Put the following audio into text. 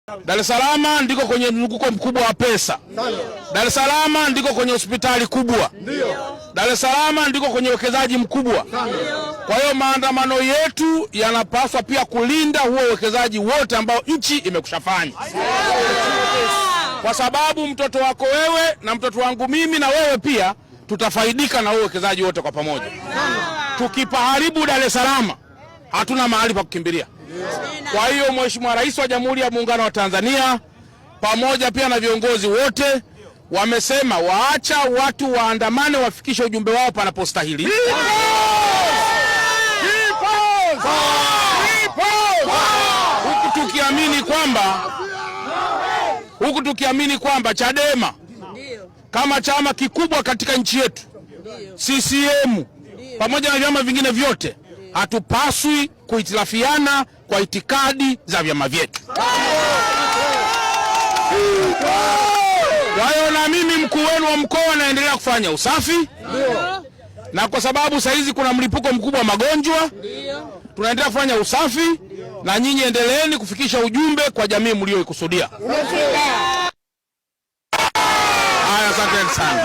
Dar es Salaam ndiko kwenye mzunguko mkubwa wa pesa. Dar es Salaam ndiko kwenye hospitali kubwa. Dar es Salaam ndiko kwenye uwekezaji mkubwa. Kwa hiyo maandamano yetu yanapaswa pia kulinda huo uwekezaji wote ambao nchi imekushafanya. Kwa sababu mtoto wako wewe na mtoto wangu mimi na wewe pia tutafaidika na huo uwekezaji wote kwa pamoja. Tukipaharibu Dar es Salaam hatuna mahali pa kukimbilia. Kwa hiyo Mheshimiwa Rais wa Jamhuri ya Muungano wa Tanzania pamoja pia na viongozi wote wamesema waacha watu waandamane wafikishe ujumbe wao panapostahili. Huku tukiamini kwamba Chadema kama chama kikubwa katika nchi yetu, CCM pamoja na vyama vingine vyote, hatupaswi kuhitilafiana kwa itikadi za vyama vyetu. Kwa hiyo na mimi mkuu wenu wa mkoa naendelea kufanya usafi. Na kwa sababu saa hizi kuna mlipuko mkubwa wa magonjwa, tunaendelea kufanya usafi, na nyinyi endeleeni kufikisha ujumbe kwa jamii mlioikusudia. Haya, asante sana.